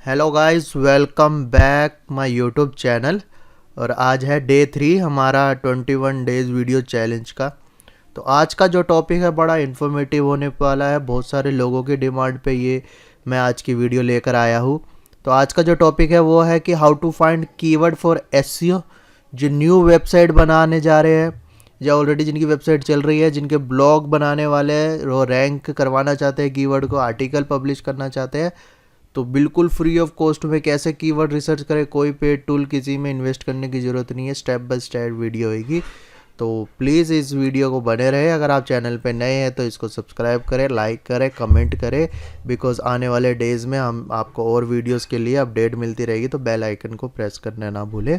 Hello guys, welcome back my YouTube channel. और आज है डे 3 हमारा 21 डेज़ वीडियो चैलेंज का। तो आज का जो टॉपिक है बड़ा इन्फॉर्मेटिव होने वाला है। बहुत सारे लोगों की डिमांड पे ये मैं आज की वीडियो लेकर आया हूँ। तो आज का जो टॉपिक है वो है कि how to find keyword for SEO. जो न्यू वेबसाइट बनाने जा रहे हैं या ऑलरेडी जिनकी वेबसाइट चल रही है, जिनके ब्लॉग बनाने वाले हैं, वो रैंक करवाना चाहते हैं, कीवर्ड को आर्टिकल पब्लिश करना चाहते हैं, तो बिल्कुल फ्री ऑफ कॉस्ट में कैसे कीवर्ड रिसर्च करें। कोई पेड टूल किसी में इन्वेस्ट करने की ज़रूरत नहीं है, स्टेप बाय स्टेप वीडियो होगी। तो प्लीज़ इस वीडियो को बने रहे। अगर आप चैनल पे नए हैं तो इसको सब्सक्राइब करें, लाइक करें, कमेंट करें, बिकॉज आने वाले डेज़ में हम आपको और वीडियोस के लिए अपडेट मिलती रहेगी। तो बेल आइकन को प्रेस करना ना भूलें।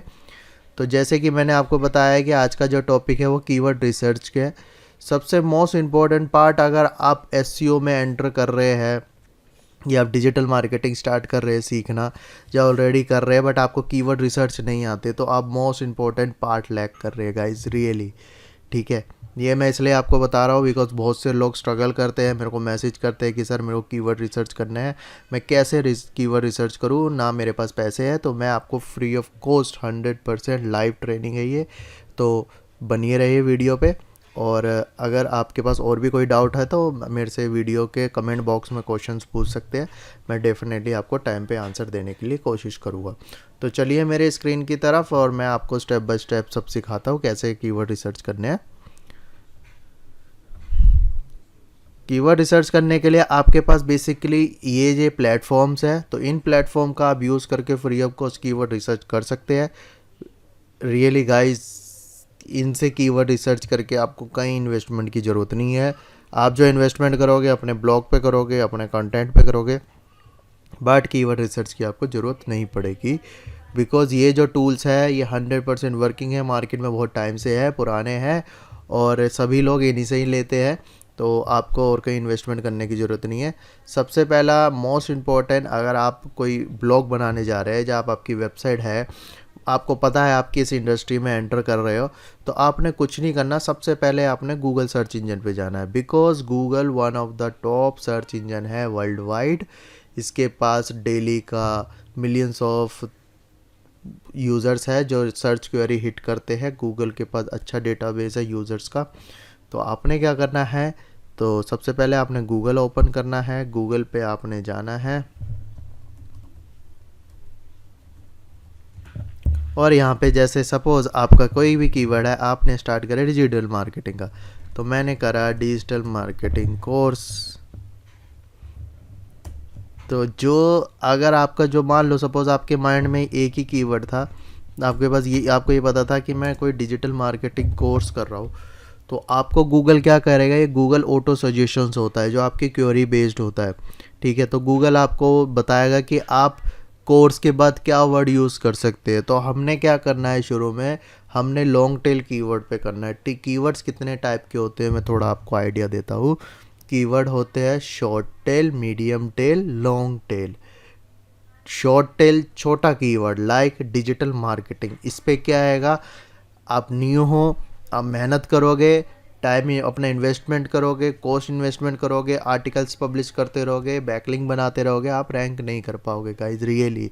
तो जैसे कि मैंने आपको बताया है कि आज का जो टॉपिक है वो कीवर्ड रिसर्च के है। सबसे मोस्ट इम्पॉर्टेंट पार्ट, अगर आप एसईओ में एंटर कर रहे हैं या आप डिजिटल मार्केटिंग स्टार्ट कर रहे हैं सीखना, या ऑलरेडी कर रहे हैं बट आपको कीवर्ड रिसर्च नहीं आते, तो आप मोस्ट इम्पॉर्टेंट पार्ट लैक कर रहे हैं गाइस, रियली। ठीक है, ये मैं इसलिए आपको बता रहा हूँ बिकॉज बहुत से लोग स्ट्रगल करते हैं, मेरे को मैसेज करते हैं कि सर मेरे को कीवर्ड रिसर्च करना है, मैं कैसे कीवर्ड रिसर्च करूँ, ना मेरे पास पैसे हैं। तो मैं आपको free of cost 100% live training है ये। तो बनिए रहिए वीडियो पे। और अगर आपके पास और भी कोई डाउट है तो मेरे से वीडियो के कमेंट बॉक्स में क्वेश्चंस पूछ सकते हैं। मैं डेफिनेटली आपको टाइम पे आंसर देने के लिए कोशिश करूँगा। तो चलिए मेरे स्क्रीन की तरफ और मैं आपको स्टेप बाय स्टेप सब सिखाता हूँ कैसे कीवर्ड रिसर्च करने हैं। कीवर्ड रिसर्च करने के लिए आपके पास बेसिकली ये जो प्लेटफॉर्म्स है, तो इन प्लेटफॉर्म का आप यूज़ करके free of cost keyword research कर सकते हैं। रियली गाइस, इनसे कीवर्ड रिसर्च करके आपको कहीं इन्वेस्टमेंट की ज़रूरत नहीं है। आप जो इन्वेस्टमेंट करोगे अपने ब्लॉग पे करोगे, अपने कंटेंट पे करोगे, बट कीवर्ड रिसर्च की आपको ज़रूरत नहीं पड़ेगी। बिकॉज़ ये जो टूल्स है ये 100% वर्किंग है, मार्केट में बहुत टाइम से है, पुराने हैं और सभी लोग इन्हीं से ही लेते हैं। तो आपको और कहीं इन्वेस्टमेंट करने की ज़रूरत नहीं है। सबसे पहला मोस्ट इम्पॉर्टेंट, अगर आप कोई ब्लॉग बनाने जा रहे हैं जहाँ आपकी वेबसाइट है, आपको पता है आप किस इंडस्ट्री में एंटर कर रहे हो, तो आपने कुछ नहीं करना। सबसे पहले आपने गूगल सर्च इंजन पे जाना है, because Google one of the top search engine है वर्ल्ड वाइड। इसके पास डेली का मिलियंस ऑफ यूज़र्स है जो सर्च क्वेरी हिट करते हैं। गूगल के पास अच्छा डेटाबेस है यूज़र्स का। तो आपने क्या करना है, तो सबसे पहले आपने गूगल ओपन करना है, गूगल पे आपने जाना है और यहाँ पे जैसे सपोज़ आपका कोई भी कीवर्ड है, आपने स्टार्ट करा डिजिटल मार्केटिंग का, तो मैंने करा डिजिटल मार्केटिंग कोर्स। तो जो अगर आपका जो मान लो सपोज़ आपके माइंड में एक ही कीवर्ड था, आपके पास ये, आपको ये पता था कि मैं कोई डिजिटल मार्केटिंग कोर्स कर रहा हूँ, तो आपको गूगल क्या करेगा, ये गूगल ऑटो सजेशंस होता है जो आपकी क्वेरी बेस्ड होता है। ठीक है, तो गूगल आपको बताएगा कि आप कोर्स के बाद क्या वर्ड यूज़ कर सकते हैं। तो हमने क्या करना है, शुरू में हमने लॉन्ग टेल कीवर्ड पे करना है। कीवर्ड्स कितने टाइप के होते हैं मैं थोड़ा आपको आइडिया देता हूँ। कीवर्ड होते हैं short tail, medium tail, long tail. Short tail छोटा कीवर्ड लाइक डिजिटल मार्केटिंग, इस पे क्या आएगा, आप न्यू हो, आप मेहनत करोगे, टाइम अपना इन्वेस्टमेंट करोगे, कॉस्ट इन्वेस्टमेंट करोगे, आर्टिकल्स पब्लिश करते रहोगे, बैकलिंक बनाते रहोगे, आप रैंक नहीं कर पाओगे गाइज, रियली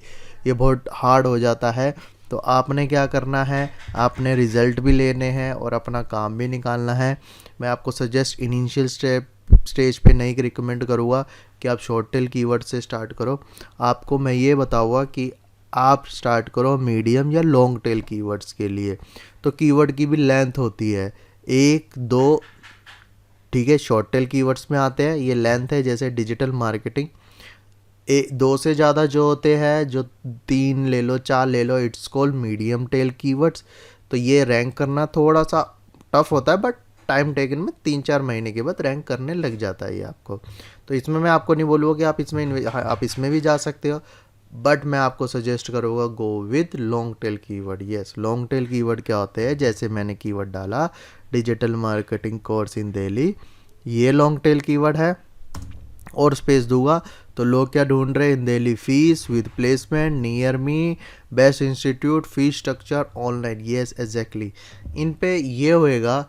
ये बहुत हार्ड हो जाता है। तो आपने क्या करना है, आपने रिजल्ट भी लेने हैं और अपना काम भी निकालना है। मैं आपको सजेस्ट इनिशियल स्टेज पे नहीं रिकमेंड करूँगा कि आप शॉर्ट टेल कीवर्ड से स्टार्ट करो। आपको मैं ये बताऊँगा कि आप स्टार्ट करो मीडियम या लॉन्ग टेल कीवर्ड्स के लिए। तो कीवर्ड की भी लेंथ होती है, 1 2, ठीक है, शॉर्ट टेल कीवर्ड्स में आते हैं, ये लेंथ है। जैसे डिजिटल मार्केटिंग, 2 से ज़्यादा जो होते हैं, जो 3 ले लो, 4 ले लो, it's called medium tail keywords. तो ये रैंक करना थोड़ा सा टफ होता है, बट टाइम टेकन में 3-4 महीने के बाद रैंक करने लग जाता है ये आपको। तो इसमें मैं आपको नहीं बोलूँगा कि आप इसमें भी जा सकते हो, बट मैं आपको सजेस्ट करूँगा go with long tail keyword. Yes, long tail keyword क्या होते हैं, जैसे मैंने कीवर्ड डाला digital marketing course in Delhi, ये लॉन्ग टेल कीवर्ड है। और स्पेस दूंगा तो लोग क्या ढूंढ रहे हैं, in Delhi fees with placement, near me, best institute, fees structure, online. Yes exactly, इन पे ये होएगा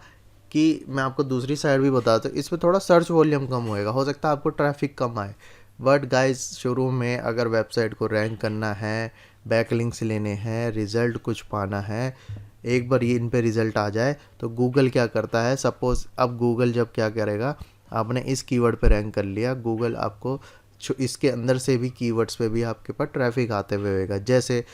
कि मैं आपको दूसरी साइड भी बताता हूँ, इस पर थोड़ा सर्च वॉल्यूम कम होएगा, हो सकता है आपको ट्रैफिक कम आए, बट गाइस शुरू में अगर वेबसाइट को रैंक करना है, बैकलिंक्स लेने हैं, रिज़ल्ट कुछ पाना है, एक बार ये इन पे रिज़ल्ट आ जाए तो गूगल क्या करता है, सपोज़ अब गूगल जब क्या करेगा, आपने इस कीवर्ड पे रैंक कर लिया, गूगल आपको इसके अंदर से भी कीवर्ड्स पे भी आपके पास ट्रैफिक आते हुए होगा, जैसे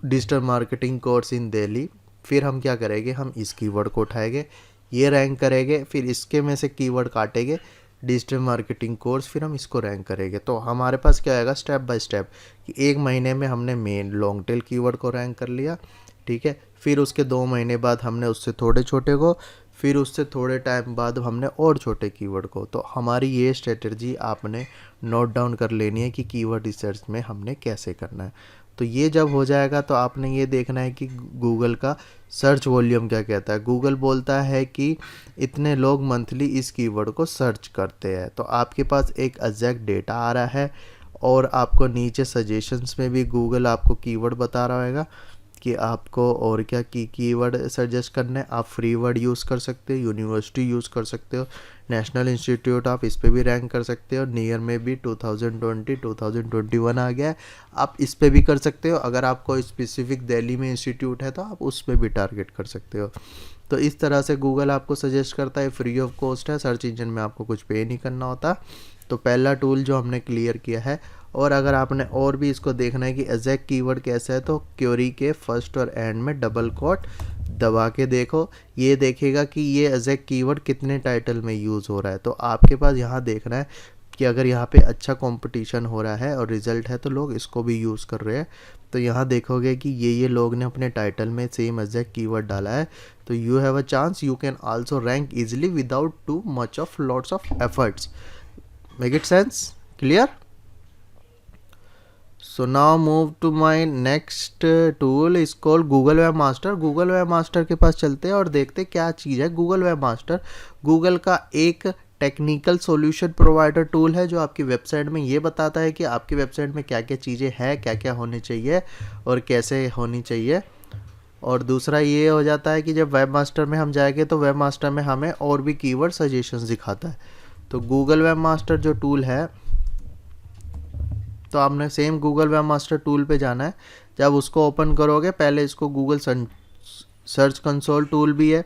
digital marketing course in Delhi. फिर हम क्या करेंगे, हम इस कीवर्ड को उठाएंगे, ये रैंक करेंगे, फिर इसके में से कीवर्ड काटेंगे डिजिटल मार्केटिंग कोर्स, फिर हम इसको रैंक करेंगे। तो हमारे पास क्या आएगा स्टेप बाय स्टेप कि एक महीने में हमने मेन लॉन्ग टेल कीवर्ड को रैंक कर लिया, ठीक है। फिर उसके 2 महीने बाद हमने उससे थोड़े छोटे को, फिर उससे थोड़े टाइम बाद हमने और छोटे कीवर्ड को। तो हमारी ये स्ट्रेटजी आपने नोट डाउन कर लेनी है कि कीवर्ड रिसर्च में हमने कैसे करना है। तो ये जब हो जाएगा तो आपने ये देखना है कि गूगल का सर्च वॉल्यूम क्या कहता है। गूगल बोलता है कि इतने लोग मंथली इस कीवर्ड को सर्च करते हैं, तो आपके पास एक एग्जैक्ट डेटा आ रहा है और आपको नीचे सजेशंस में भी गूगल आपको कीवर्ड बता रहा होगा कि आपको और क्या कीवर्ड सजेस्ट करना है। आप फ्री वर्ड यूज़ कर सकते हो, यूनिवर्सिटी यूज़ कर सकते हो, नेशनल इंस्टीट्यूट आप इस पे भी रैंक कर सकते हो, नियर में भी 2020 2021 आ गया है, आप इस पे भी कर सकते हो। अगर आपको स्पेसिफिक दिल्ली में इंस्टीट्यूट है तो आप उस पे भी टारगेट कर सकते हो। तो इस तरह से गूगल आपको सजेस्ट करता है, फ्री ऑफ कॉस्ट है, सर्च इंजन में आपको कुछ पे नहीं करना होता। तो पहला टूल जो हमने क्लियर किया है। और अगर आपने और भी इसको देखना है कि एग्जैक्ट कीवर्ड कैसा है, तो क्वेरी के फर्स्ट और एंड में डबल कोट दबा के देखो, ये देखेगा कि ये एग्जैक्ट कीवर्ड कितने टाइटल में यूज़ हो रहा है। तो आपके पास यहाँ देखना है कि अगर यहाँ पे अच्छा कंपटीशन हो रहा है और रिजल्ट है तो लोग इसको भी यूज़ कर रहे हैं। तो यहाँ देखोगे कि ये लोग ने अपने टाइटल में सेम एग्जैक्ट कीवर्ड डाला है, तो you have a chance, you can also rank easily without too much of lots of efforts. Make it sense? Clear? So now move to my next tool is called Google Webmaster। Google Webmaster के पास चलते हैं और देखते हैं क्या चीज़ है Google Webmaster। Google का एक टेक्निकल सॉल्यूशन प्रोवाइडर टूल है जो आपकी वेबसाइट में ये बताता है कि आपकी वेबसाइट में क्या क्या चीज़ें हैं, क्या क्या होनी चाहिए और कैसे होनी चाहिए। और दूसरा ये हो जाता है कि जब वेब मास्टर में हम जाएंगे तो वेब मास्टर में हमें और भी कीवर्ड सजेशंस दिखाता है। तो गूगल वेब मास्टर जो टूल है, तो आपने same Google web master tool पे जाना है। जब उसको ओपन करोगे, पहले इसको गूगल सर्च कंसोल टूल भी है।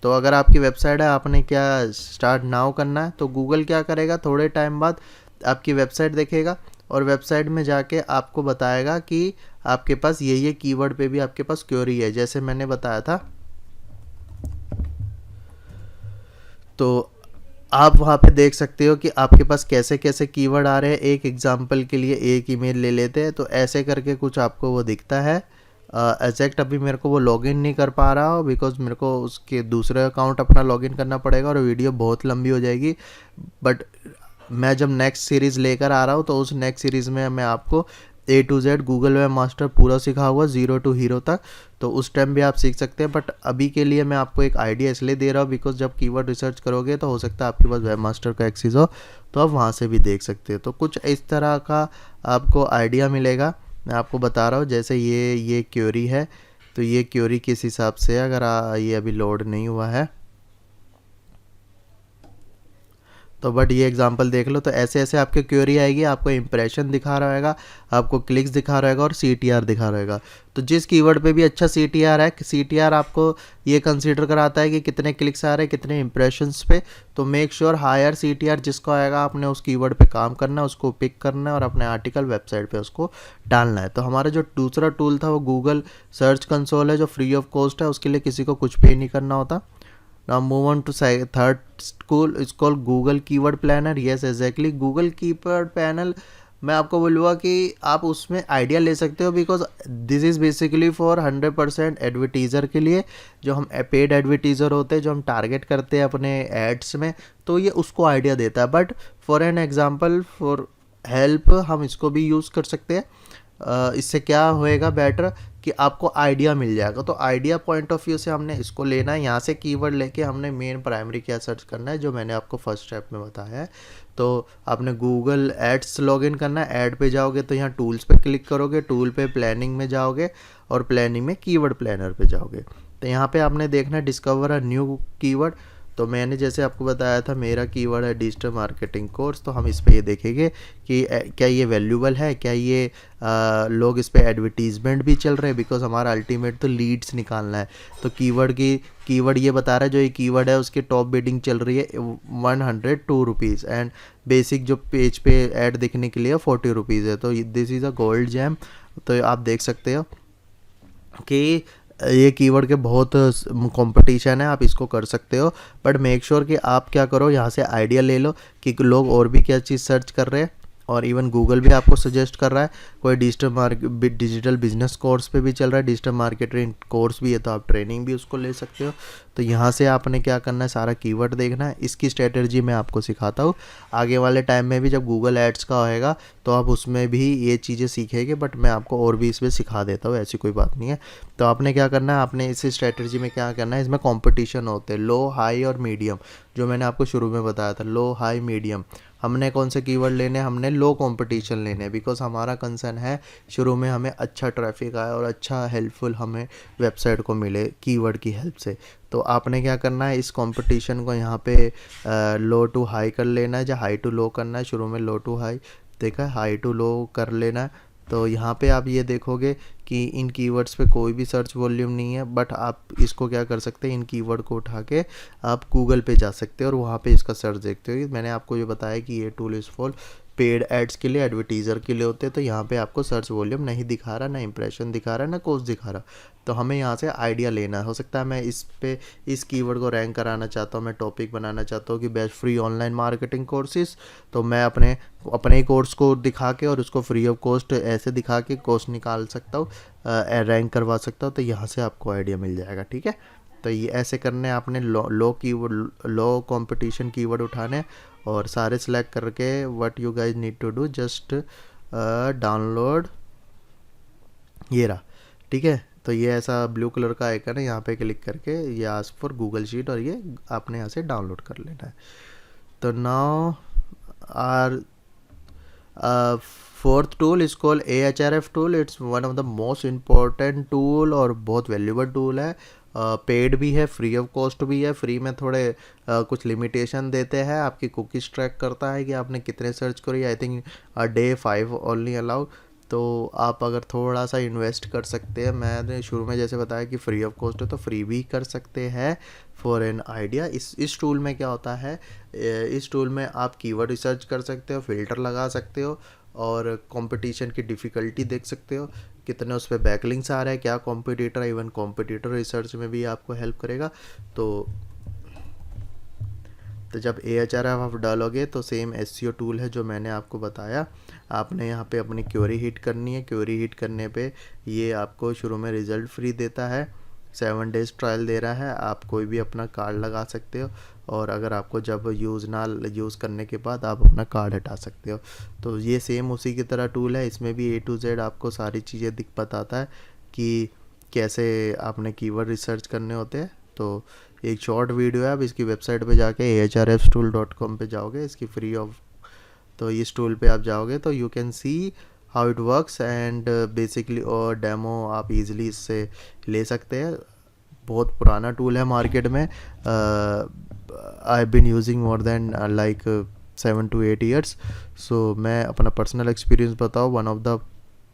तो अगर आपकी वेबसाइट है, आपने क्या स्टार्ट नाउ करना है, तो गूगल क्या करेगा, थोड़े टाइम बाद आपकी वेबसाइट देखेगा और वेबसाइट में जाके आपको बताएगा कि आपके पास ये कीवर्ड पे भी आपके पास क्वेरी है, जैसे मैंने बताया था। तो आप वहाँ पे देख सकते हो कि आपके पास कैसे कैसे कीवर्ड आ रहे हैं। एक एग्जांपल के लिए एक ईमेल ले लेते हैं, तो ऐसे करके कुछ आपको वो दिखता है। एग्जैक्ट अभी मेरे को वो लॉगिन नहीं कर पा रहा हो बिकॉज मेरे को उसके दूसरे अकाउंट अपना लॉगिन करना पड़ेगा और वीडियो बहुत लंबी हो जाएगी। बट मैं जब नेक्स्ट सीरीज़ लेकर आ रहा हूँ तो उस नेक्स्ट सीरीज़ में मैं आपको A to Z Google web master पूरा सिखा हुआ 0 to हीरो तक, तो उस टाइम भी आप सीख सकते हैं। बट अभी के लिए मैं आपको एक आइडिया इसलिए दे रहा हूँ बिकॉज जब कीवर्ड रिसर्च करोगे तो हो सकता है आपके पास वेब मास्टर का एक्सेस हो, तो आप वहाँ से भी देख सकते हो। तो कुछ इस तरह का आपको आइडिया मिलेगा। मैं आपको बता रहा हूँ, जैसे ये क्वेरी है, तो ये क्वेरी किस हिसाब से है, अगर ये अभी लोड नहीं हुआ है तो बट ये एग्जांपल देख लो। तो ऐसे ऐसे आपके क्वेरी आएगी, आपको इंप्रेशन दिखा रहा होगा, आपको क्लिक्स दिखा रहेगा और CTR दिखा रहेगा। तो जिस कीवर्ड पे भी अच्छा CTR है, CTR आपको ये कंसीडर कराता है कि कितने क्लिक्स आ रहे हैं, कितने इंप्रेशंस पे। तो मेक श्योर हायर CTR जिसको आएगा, आपने उस कीवर्ड पे काम करना है, उसको पिक करना है और अपने आर्टिकल वेबसाइट पे उसको डालना है। तो हमारा जो दूसरा टूल था वो गूगल सर्च कंसोल है, जो फ्री ऑफ कॉस्ट है, उसके लिए किसी को कुछ पे नहीं करना होता। Now move on to third tool is called Google Keyword Planner। Yes exactly, Google Keyword Panel मैं आपको बोलूँगा कि आप उसमें आइडिया ले सकते हो because this is basically for 100% एडवर्टीज़र के लिए, जो हम पेड एडवर्टीज़र होते हैं, जो हम टारगेट करते हैं अपने एड्स में, तो ये उसको आइडिया देता है। But for an example, for help हम इसको भी यूज़ कर सकते हैं। इससे क्या होएगा बेटर कि आपको आइडिया मिल जाएगा। तो आइडिया पॉइंट ऑफ व्यू से हमने इसको लेना है, यहाँ से कीवर्ड लेके हमने मेन प्राइमरी क्या सर्च करना है, जो मैंने आपको फर्स्ट स्टेप में बताया है। तो आपने गूगल एड्स लॉगिन करना है, ऐड पे जाओगे तो यहाँ टूल्स पे क्लिक करोगे, टूल पे प्लानिंग में जाओगे और प्लानिंग में कीवर्ड प्लानर पे जाओगे। तो यहाँ पे आपने देखना है डिस्कवर अ न्यू कीवर्ड। तो मैंने जैसे आपको बताया था मेरा कीवर्ड है डिजिटल मार्केटिंग कोर्स, तो हम इस पे ये देखेंगे कि क्या ये वैल्यूबल है, क्या ये लोग इस पे एडवर्टीजमेंट भी चल रहे हैं, बिकॉज हमारा अल्टीमेट तो लीड्स निकालना है। तो कीवर्ड ये बता रहा है, जो ये कीवर्ड है उसकी टॉप बिडिंग चल रही है 102 रुपीज़ एंड बेसिक जो पेज पे ऐड दिखने के लिए 40 रुपीज़ है। तो this is a gold jam. तो आप देख सकते हो कि ये कीवर्ड के बहुत कंपटीशन है, आप इसको कर सकते हो। बट मेक श्योर कि आप क्या करो, यहाँ से आइडिया ले लो कि लोग और भी क्या चीज़ सर्च कर रहे हैं, और इवन गूगल भी आपको सजेस्ट कर रहा है। कोई डिजिटल बिजनेस कोर्स पे भी चल रहा है, डिजिटल मार्केटिंग कोर्स भी है, तो आप ट्रेनिंग भी उसको ले सकते हो। तो यहाँ से आपने क्या करना है, सारा कीवर्ड देखना है। इसकी स्ट्रेटजी मैं आपको सिखाता हूँ आगे वाले टाइम में भी, जब गूगल एड्स का होएगा तो आप उसमें भी ये चीज़ें सीखेंगे, बट मैं आपको और भी इसमें सिखा देता हूँ, ऐसी कोई बात नहीं है। तो आपने क्या करना है, आपने इस स्ट्रेटजी में क्या करना है, इसमें कॉम्पिटिशन होते हैं लो, हाई और मीडियम, जो मैंने आपको शुरू में बताया था, लो, हाई, मीडियम। हमने कौन से कीवर्ड लेने हैं, हमने लो कंपटीशन लेने हैं, बिकॉज हमारा कंसर्न है शुरू में हमें अच्छा ट्रैफिक आए और अच्छा हेल्पफुल हमें वेबसाइट को मिले कीवर्ड की हेल्प से। तो आपने क्या करना है, इस कंपटीशन को यहाँ पे लो टू हाई कर लेना है, या हाई टू लो करना है। शुरू में लो टू हाई देखा है, हाई टू लो कर लेना है। तो यहाँ पे आप ये देखोगे कि इन कीवर्ड्स पे कोई भी सर्च वॉल्यूम नहीं है, बट आप इसको क्या कर सकते हैं, इन कीवर्ड को उठा के आप गूगल पे जा सकते हो और वहाँ पे इसका सर्च देखते हो। मैंने आपको ये बताया कि ये tool is for paid ads के लिए, एडवर्टीज़र के लिए होते हैं। तो यहाँ पे आपको सर्च वॉल्यूम नहीं दिखा रहा, ना इंप्रेशन दिखा रहा, ना कॉस्ट दिखा रहा। तो हमें यहाँ से आइडिया लेना हो सकता है, मैं इस पे इस कीवर्ड को रैंक कराना चाहता हूँ, मैं टॉपिक बनाना चाहता हूँ कि best free online marketing courses. तो मैं अपने ही कोर्स को दिखा के और उसको फ्री ऑफ कॉस्ट ऐसे दिखा के कॉस्ट निकाल सकता हूँ, रैंक करवा सकता हूँ। तो यहाँ से आपको आइडिया मिल जाएगा, ठीक है। तो ये ऐसे करने आपने लो कंपटीशन कीवर्ड उठाने और सारे सिलेक्ट करके what you guys need to do, just download, ये रहा, ठीक है। तो ये ऐसा ब्लू कलर का आइकन है, यहाँ पे क्लिक करके ये आस्क फॉर गूगल शीट, और ये आपने यहाँ से डाउनलोड कर लेना है। तो now our fourth tool is called AHRF tool. It's one of the most important tool और बहुत वैल्यूबल टूल है। पेड भी है, फ्री ऑफ कॉस्ट भी है। फ्री में थोड़े कुछ लिमिटेशन देते हैं, आपकी कुकीज़ ट्रैक करता है कि आपने कितने सर्च करी। I think day 5 only allowed. तो आप अगर थोड़ा सा इन्वेस्ट कर सकते हैं, मैंने शुरू में जैसे बताया कि फ्री ऑफ कॉस्ट है, तो फ्री भी कर सकते हैं फॉर एन आइडिया। इस टूल में क्या होता है, इस टूल में आप कीवर्ड रिसर्च कर सकते हो, फिल्टर लगा सकते हो, और कंपटीशन की डिफ़िकल्टी देख सकते हो, कितने उस पर बैकलिंक्स आ रहे हैं, क्या कॉम्पिटिटर है। इवन कॉम्पिटिटर रिसर्च में भी आपको हेल्प करेगा। तो जब AHRF आप डालोगे तो सेम SEO टूल है जो मैंने आपको बताया। आपने यहाँ पे अपनी क्वेरी हिट करनी है। क्वेरी हिट करने पे ये आपको शुरू में रिज़ल्ट फ्री देता है, 7 डेज़ ट्रायल दे रहा है। आप कोई भी अपना कार्ड लगा सकते हो, और अगर आपको जब यूज़ करने के बाद आप अपना कार्ड हटा सकते हो। तो ये सेम उसी की तरह टूल है, इसमें भी A to Z आपको सारी चीज़ें बताता है कि कैसे आपने कीवर्ड रिसर्च करने होते हैं। तो एक शॉर्ट वीडियो है, आप इसकी वेबसाइट पे जाके ahrftool.com पे जाओगे, इसकी फ्री ऑफ। तो इस टूल पे आप जाओगे तो you can see how it works and basically, और डेमो आप इजीली इससे ले सकते हैं। बहुत पुराना टूल है मार्केट में। I been using more than like 7 to 8 years. So मैं अपना पर्सनल एक्सपीरियंस बताऊँ, one of the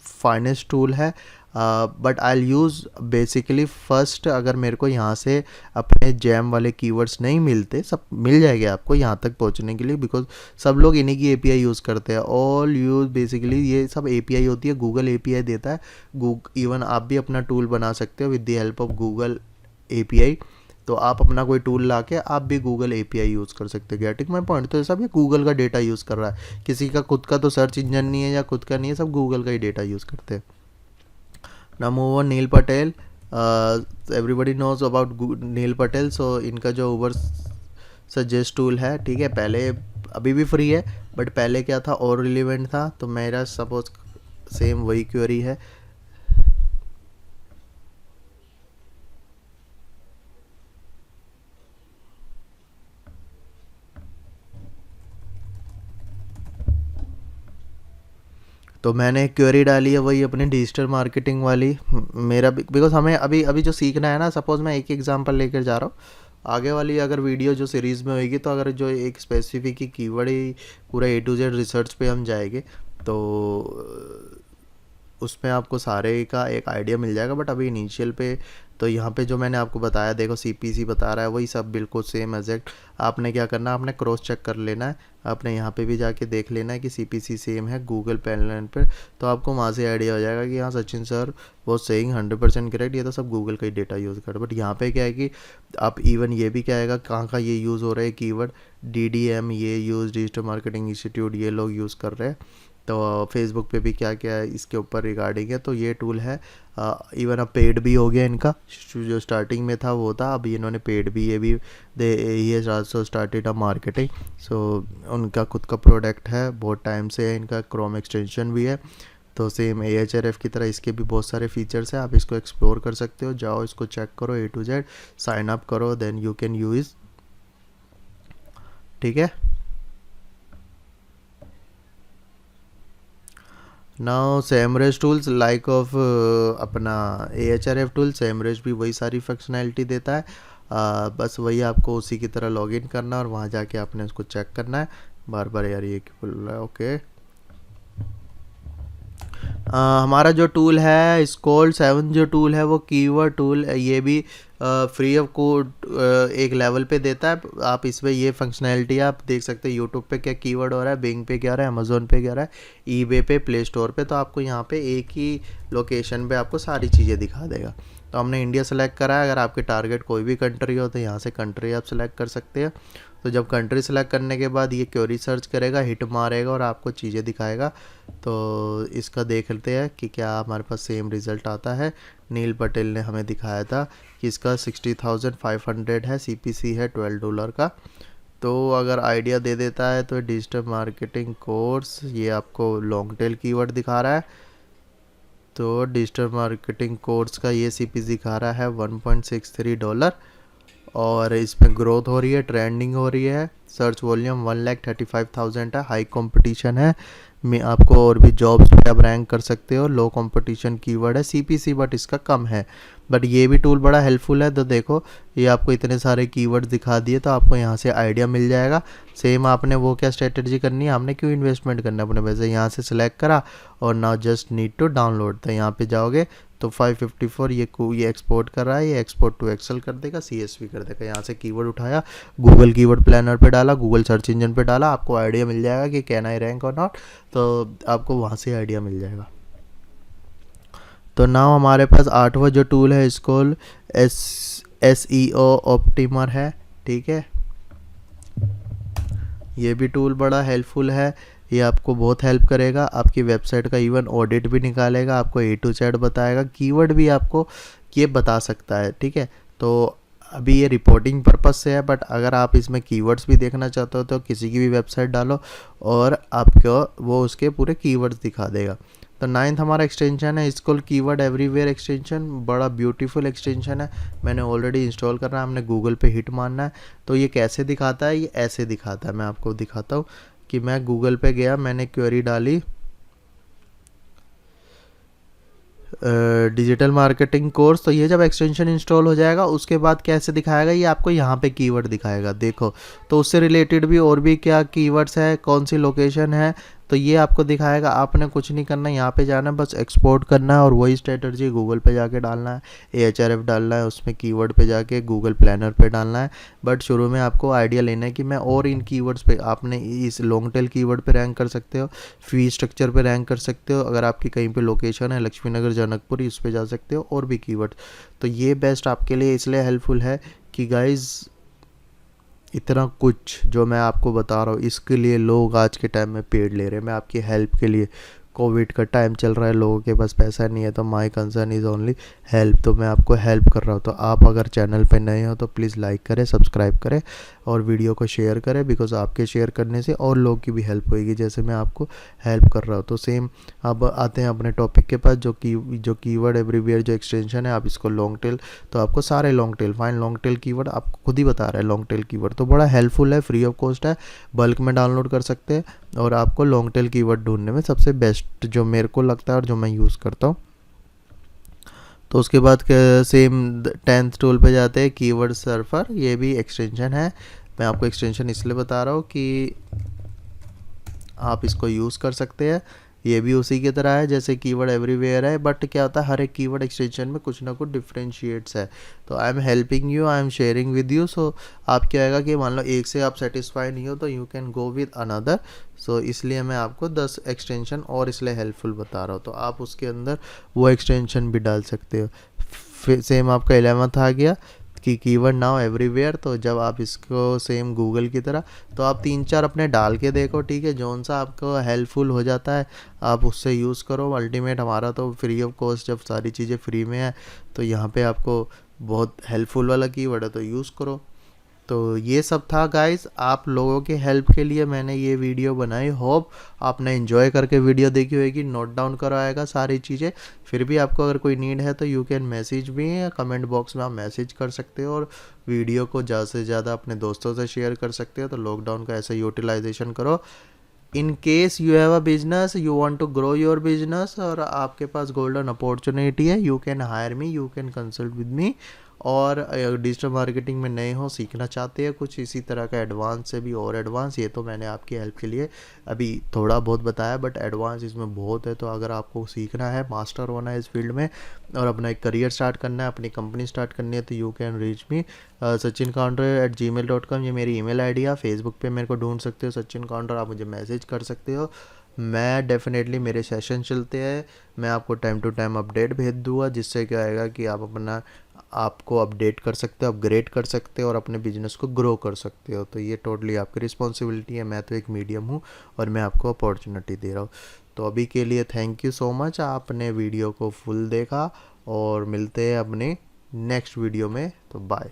finest tool है। But I use basically first, अगर मेरे को यहाँ से अपने जैम वाले कीवर्ड्स नहीं मिलते, सब मिल जाएंगे आपको यहाँ तक पहुँचने के लिए, बिकॉज सब लोग इन्हीं की API यूज़ करते हैं। ऑल यूज़ बेसिकली ये सब API होती है, गूगल API देता है। इवन आप भी अपना टूल बना सकते हो with the help of Google API। तो आप अपना कोई टूल ला के आप भी गूगल API यूज़ कर सकते हो। Getting my point. तो सब ये गूगल का डेटा यूज़ कर रहा है, किसी का खुद का तो सर्च इंजन नहीं है या खुद का नहीं है, सब गूगल का ही डेटा यूज़ करते हैं। Now move on, Neel Patel. Everybody knows about Neel Patel. So इनका जो ऊबर सजेस्ट टूल है, ठीक है, पहले अभी भी फ्री है, बट पहले क्या था और रिलेवेंट था। तो मेरा सपोज सेम वही क्वेरी है। तो मैंने एक क्वेरी डाली है, वही अपनी डिजिटल मार्केटिंग वाली। मेरा बिकॉज हमें अभी जो सीखना है ना, सपोज़ मैं एक एग्जांपल लेकर जा रहा हूँ, आगे वाली अगर वीडियो जो सीरीज़ में होगी, तो अगर जो एक स्पेसिफिक ही कीवर्ड ही पूरा A to Z रिसर्च पे हम जाएंगे तो उसमें आपको सारे का एक आइडिया मिल जाएगा। बट अभी इनिशियल पे तो यहाँ पे जो मैंने आपको बताया, देखो CPC बता रहा है, वही सब बिल्कुल सेम एग्जैक्ट। आपने क्या करना है, आपने क्रॉस चेक कर लेना है, आपने यहाँ पे भी जाके देख लेना है कि CPC सेम है गूगल पैनल पर, तो आपको वहाँ से आइडिया हो जाएगा कि हाँ सचिन सर वो सेइंग 100% करेक्ट, ये तो सब गूगल का ही डेटा यूज़ कर। बट यहाँ पे क्या है कि आप इवन ये भी क्या आएगा कहाँ का ये यूज़ हो रहा है कीवर्ड, DDM ये यूज़, डिजिटल मार्केटिंग इंस्टीट्यूट ये लोग यूज़ कर रहे हैं। तो फेसबुक पे भी क्या क्या है इसके ऊपर रिगार्डिंग है। तो ये टूल है, इवन अब पेड भी हो गया इनका, जो स्टार्टिंग में था वो था, अब इन्होंने पेड भी, ये भी दे ये आल्सो स्टार्टेड अ मार्केटिंग। सो उनका खुद का प्रोडक्ट है, बहुत टाइम से है, इनका क्रोम एक्सटेंशन भी है। तो सेम Ahref की तरह इसके भी बहुत सारे फीचर्स हैं, आप इसको एक्सप्लोर कर सकते हो, जाओ इसको चेक करो A to Z, sign up करो, देन यू कैन यूज़। ठीक है, now Semrush tools like of अपना Ahref टूल, सेमरेज भी वही सारी फंक्शनैलिटी देता है। बस वही आपको उसी की तरह लॉगिन करना और वहाँ जाके आपने उसको चेक करना है। बार बार यार ये क्यों बोल रहा है, ओके। हमारा जो टूल है स्कोल 7 जो टूल है वो कीवर्ड टूल, ये भी फ्री ऑफ कोड एक लेवल पे देता है। आप इसमें ये फंक्शनैलिटी आप देख सकते हैं, यूट्यूब पे क्या कीवर्ड हो रहा है, बिंग पे क्या हो रहा है, अमेजोन पे क्या हो रहा है, ईबे पे, प्ले स्टोर पे। तो आपको यहाँ पे एक ही लोकेशन पे आपको सारी चीज़ें दिखा देगा। तो हमने इंडिया सेलेक्ट करा है, अगर आपके टारगेट कोई भी कंट्री हो तो यहाँ से कंट्री आप सेलेक्ट कर सकते हैं। तो जब कंट्री सेलेक्ट करने के बाद ये क्वेरी सर्च करेगा, हिट मारेगा और आपको चीज़ें दिखाएगा। तो इसका देख लेते हैं कि क्या हमारे पास सेम रिज़ल्ट आता है। नील पटेल ने हमें दिखाया था कि इसका 60,500 है, CPC है $12 का। तो अगर आइडिया दे देता है तो डिजिटल मार्केटिंग कोर्स, ये आपको लॉन्ग टेल कीवर्ड दिखा रहा है। तो डिजिटल मार्केटिंग कोर्स का ये CPC दिखा रहा है $1.63, और इसमें ग्रोथ हो रही है, ट्रेंडिंग हो रही है, सर्च वॉल्यूम 1,35,000 है, हाई कंपटीशन है। में आपको और भी जॉब्स पे आप रैंक कर सकते हो, लो कंपटीशन कीवर्ड है CPC, बट इसका कम है। बट ये भी टूल बड़ा हेल्पफुल है। तो देखो ये आपको इतने सारे कीवर्ड दिखा दिए, तो आपको यहाँ से आइडिया मिल जाएगा। सेम आपने वो क्या स्ट्रेटजी करनी है, आपने क्यों इन्वेस्टमेंट करना है अपने पैसे, यहाँ से सिलेक्ट करा और now just need to download. तो यहाँ पे जाओगे तो 554 ये एक्सपोर्ट कर रहा है, ये एक्सपोर्ट टू एक्सेल कर देगा, CSV कर देगा। यहाँ से कीवर्ड उठाया, गूगल कीवर्ड प्लानर पे डाला, गूगल सर्च इंजन पे डाला, आपको आइडिया मिल जाएगा कि कैन आई रैंक और नॉट। तो आपको वहाँ से आइडिया मिल जाएगा। तो नाउ हमारे पास 8वां जो टूल है इसको SEO ऑप्टिमर है। ठीक है, ये भी टूल बड़ा हेल्पफुल है, ये आपको बहुत हेल्प करेगा, आपकी वेबसाइट का इवन ऑडिट भी निकालेगा, आपको A to Z बताएगा, कीवर्ड भी आपको ये बता सकता है। ठीक है, तो अभी ये रिपोर्टिंग पर्पस से है, बट अगर आप इसमें कीवर्ड्स भी देखना चाहते हो तो किसी की भी वेबसाइट डालो और आपको वो उसके पूरे कीवर्ड्स दिखा देगा। तो 9th हमारा एक्सटेंशन है इसको कीवर्ड एवरीवेयर एक्सटेंशन, बड़ा ब्यूटीफुल एक्सटेंशन है, मैंने ऑलरेडी इंस्टॉल कर रहा है, हमने गूगल पे हिट मारना है। तो ये कैसे दिखाता है, ये ऐसे दिखाता है, मैं आपको दिखाता हूँ कि मैं गूगल पे गया, मैंने क्वेरी डाली डिजिटल मार्केटिंग कोर्स। तो ये जब एक्सटेंशन इंस्टॉल हो जाएगा उसके बाद कैसे दिखाएगा, ये आपको यहाँ पे कीवर्ड दिखाएगा, देखो। तो उससे रिलेटेड भी और भी क्या कीवर्ड्स है, कौन सी लोकेशन है, तो ये आपको दिखाएगा। आपने कुछ नहीं करना, यहाँ पे जाना है, बस एक्सपोर्ट करना है और वही स्ट्रेटजी गूगल पे जाके डालना है, Ahref डालना है, उसमें कीवर्ड पे जाके गूगल प्लानर पे डालना है। बट शुरू में आपको आइडिया लेना है कि मैं और इन कीवर्ड्स पे, आपने इस लॉन्ग टेल कीवर्ड पे रैंक कर सकते हो, फी स्ट्रक्चर पे रैंक कर सकते हो, अगर आपकी कहीं पे लोकेशन है लक्ष्मी नगर जनकपुरी, उस पर जा सकते हो, और भी कीवर्ड। तो ये बेस्ट आपके लिए इसलिए हेल्पफुल है कि गाइज़ इतना कुछ जो मैं आपको बता रहा हूँ इसके लिए लोग आज के टाइम में पेड ले रहे हैं। मैं आपकी हेल्प के लिए, कोविड का टाइम चल रहा है, लोगों के पास पैसा नहीं है, तो my concern is only help. तो मैं आपको हेल्प कर रहा हूँ। तो आप अगर चैनल पे नए हो तो प्लीज़ लाइक करें, सब्सक्राइब करें और वीडियो को शेयर करें, बिकॉज आपके शेयर करने से और लोग की भी हेल्प होगी, जैसे मैं आपको हेल्प कर रहा हूँ। तो सेम अब आते हैं अपने टॉपिक के पास, जो कीवर्ड एवरीवेयर जो एक्सटेंशन है, आप इसको लॉन्ग टेल, तो आपको सारे long tail, fine long tail keyword आपको खुद ही बता रहा है, लॉन्ग टेल कीवर्ड। तो बड़ा हेल्पफुल है, फ्री ऑफ कॉस्ट है, बल्क में डाउनलोड कर सकते हैं, और आपको लॉन्ग टेल कीवर्ड ढूंढने में सबसे बेस्ट जो मेरे को लगता है और जो मैं यूज़ करता हूँ। तो उसके बाद सेम 10th टूल पे जाते हैं, कीवर्ड सर्फर, ये भी एक्सटेंशन है। मैं आपको एक्सटेंशन इसलिए बता रहा हूँ कि आप इसको यूज़ कर सकते हैं। ये भी उसी की तरह है जैसे कीवर्ड एवरीवेयर है, बट क्या होता है हर एक कीवर्ड एक्सटेंशन में कुछ ना कुछ डिफरेंशिएट्स है। तो I am helping you, I am sharing with you. So आप क्या आएगा कि मान लो एक से आप सेटिस्फाई नहीं हो तो you can go with another. So इसलिए मैं आपको 10 एक्सटेंशन और इसलिए हेल्पफुल बता रहा हूँ, तो आप उसके अंदर वो एक्सटेंशन भी डाल सकते हो। फिर सेम आपका 11th आ गया कि कीवर्ड नाउ एवरीवेयर। तो जब आप इसको सेम गूगल की तरह, तो आप 3-4 अपने डाल के देखो, ठीक है, जौन सा आपको हेल्पफुल हो जाता है आप उससे यूज़ करो। अल्टीमेट हमारा तो फ्री ऑफ कॉस्ट, जब सारी चीज़ें फ्री में है तो यहाँ पे आपको बहुत हेल्पफुल वाला कीवर्ड है तो यूज़ करो। तो ये सब था गाइस, आप लोगों के हेल्प के लिए मैंने ये वीडियो बनाई। होप आपने एंजॉय करके वीडियो देखी होगी, नोट डाउन करवाएगा सारी चीज़ें। फिर भी आपको अगर कोई नीड है तो यू कैन मैसेज भी, या कमेंट बॉक्स में आप मैसेज कर सकते हो, और वीडियो को ज़्यादा से ज़्यादा अपने दोस्तों से शेयर कर सकते हो। तो लॉकडाउन का ऐसे यूटिलाइजेशन करो। In case you have a business, you want to grow your business, और आपके पास गोल्डन अपॉर्चुनिटी है, you can hire me, you can consult with me. और डिजिटल मार्केटिंग में नए हो, सीखना चाहते हैं कुछ इसी तरह का एडवांस से भी और एडवांस, ये तो मैंने आपकी हेल्प के लिए अभी थोड़ा बहुत बताया, बट एडवांस इसमें बहुत है। तो अगर आपको सीखना है, मास्टर होना है इस फील्ड में, और अपना एक करियर स्टार्ट करना है, अपनी कंपनी स्टार्ट करनी है, तो you can reach me sachincounter@gmail.com, ये मेरी ईमेल आईडी है। फेसबुक पे मेरे को ढूंढ सकते हो सचिन काउंटर, आप मुझे मैसेज कर सकते हो। मैं डेफिनेटली, मेरे सेशन चलते हैं, मैं आपको टाइम टू टाइम अपडेट भेज दूंगा, जिससे क्या आएगा कि आप अपना आपको अपडेट कर सकते हो, अपग्रेड कर सकते हो, और अपने बिजनेस को ग्रो कर सकते हो। तो ये टोटली आपकी रिस्पॉन्सिबिलिटी है, मैं तो एक मीडियम हूँ और मैं आपको अपॉर्चुनिटी दे रहा हूँ। तो अभी के लिए थैंक यू सो मच, आपने वीडियो को फुल देखा, और मिलते हैं अपने नेक्स्ट वीडियो में। तो बाय।